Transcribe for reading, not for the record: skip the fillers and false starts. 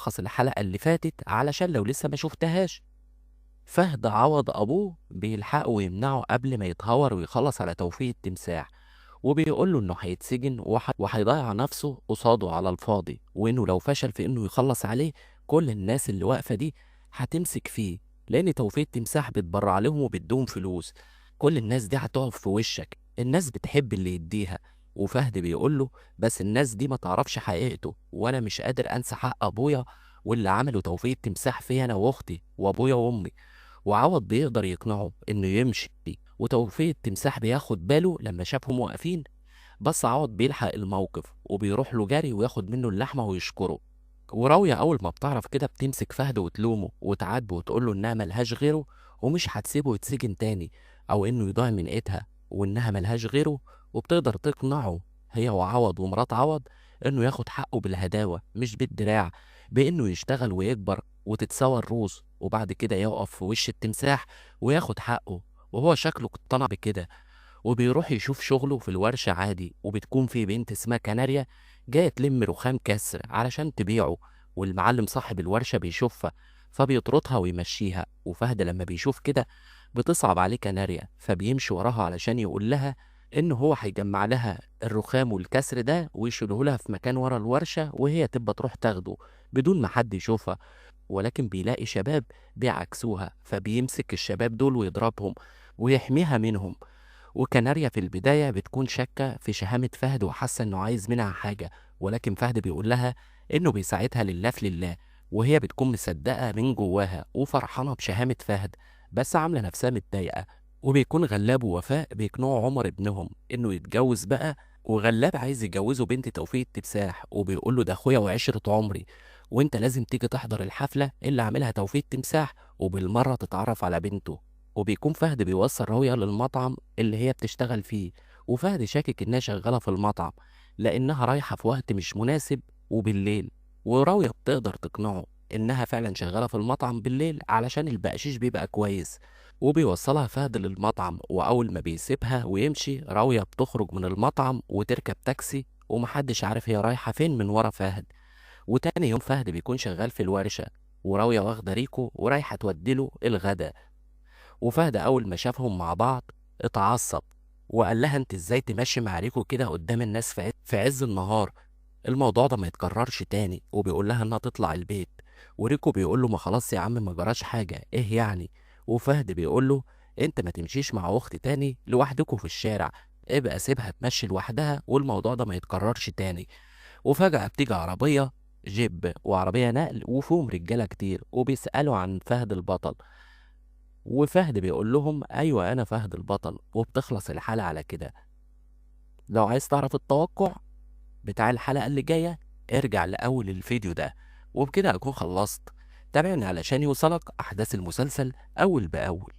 ألخص الحلقة اللي فاتت علشان لو لسه ما شفتهاش. فهد عوض أبوه بيلحقه ويمنعه قبل ما يتهور ويخلص على توفيق التمساح، وبيقول له إنه هيتسجن وهيضيع نفسه قصاده على الفاضي، وإنه لو فشل في إنه يخلص عليه كل الناس اللي واقفة دي هتمسك فيه، لأن توفيق التمساح بيتبرع لهم وبيدوهم فلوس. كل الناس دي هتقف في وشك، الناس بتحب اللي يديها. وفهد بيقول له بس الناس دي ما تعرفش حقيقته، وأنا مش قادر أنسى حق أبويا واللي عمله توفيق التمساح فيا أنا وأختي وأبويا وأمي. وعوض بيقدر يقنعه إنه يمشي، وتوفيق التمساح بياخد باله لما شافهم واقفين، بس عوض بيلحق الموقف وبيروح له جري وياخد منه اللحمة ويشكره. وراوية أول ما بتعرف كده بتمسك فهد وتلومه وتعاتبه وتقول له إنها ملهاش غيره ومش هتسيبه يتسجن تاني أو إنه يضيع من إيدها، وإنها ملهاش غيره. وبتقدر تقنعه هي وعوض ومرات عوض إنه ياخد حقه بالهداوة مش بالدراع، بإنه يشتغل ويكبر وتتساوى الروس، وبعد كده يقف في وش التمساح وياخد حقه. وهو شكله اقتنع بكده، وبيروح يشوف شغله في الورشة عادي، وبتكون في بنت اسمها كناريا جاية تلم رخام كسر علشان تبيعه، والمعلم صاحب الورشة بيشوفها فبيطردها ويمشيها. وفهد لما بيشوف كده بتصعب عليه كناريا، فبيمشي وراها علشان يقول لها إن هو هيجمع لها الرخام والكسر ده ويشيله لها في مكان ورا الورشة، وهي تبقى تروح تاخده بدون ما حد يشوفها. ولكن بيلاقي شباب بيعكسوها، فبيمسك الشباب دول ويضربهم ويحميها منهم. وكناريا في البداية بتكون شاكة في شهامة فهد وحاسة إنه عايز منها حاجة، ولكن فهد بيقول لها إنه بيساعدها لله في لله، وهي بتكون مصدقة من جواها وفرحانة بشهامة فهد، بس عاملة نفسها متضايقة. وبيكون غلاب ووفاء بيقنعوا عمر ابنهم إنه يتجوز بقى، وغلاب عايز يجوزه بنت توفيق التمساح، وبيقول له ده أخويا وعشرة عمري، وأنت لازم تيجي تحضر الحفلة اللي عاملها توفيق التمساح وبالمرة تتعرف على بنته. وبيكون فهد بيوصل راوية للمطعم اللي هي بتشتغل فيه، وفهد شاكك إنها شغالة في المطعم لأنها رايحة في وقت مش مناسب وبالليل. وراوية بتقدر تقنعه إنها فعلا شغالة في المطعم بالليل علشان البقشيش بيبقى كويس، وبيوصلها فهد للمطعم. وأول ما بيسيبها ويمشي راوية بتخرج من المطعم وتركب تاكسي، ومحدش عارف هي رايحة فين من ورا فهد. وتاني يوم فهد بيكون شغال في الورشة، وراوية واخدة ريكو ورايحة توديله الغدا. وفهد أول ما شافهم مع بعض اتعصب وقال لها انت ازاي تمشي مع ريكو كده قدام الناس في عز النهار، الموضوع ده ما يتكررش تاني. وبيقول لها انها تطلع البيت، وريكو بيقول له ما خلاص يا عم ما جراش حاجة ايه يعني. وفهد بيقول له انت ما تمشيش مع اختي تاني لوحدكوا في الشارع، ابقى سيبها تمشي لوحدها والموضوع ده ما يتكررش تاني. وفجأة بتيجي عربية جيب وعربية نقل وفيهم رجالة كتير وبيسألوا عن فهد البطل، وفهد بيقول لهم ايوه انا فهد البطل، وبتخلص الحلقة على كده. لو عايز تعرف التوقع بتاع الحلقة اللي جاية ارجع لأول الفيديو ده، وبكده أكون خلصت. تابعني علشان يوصلك أحداث المسلسل أول بأول.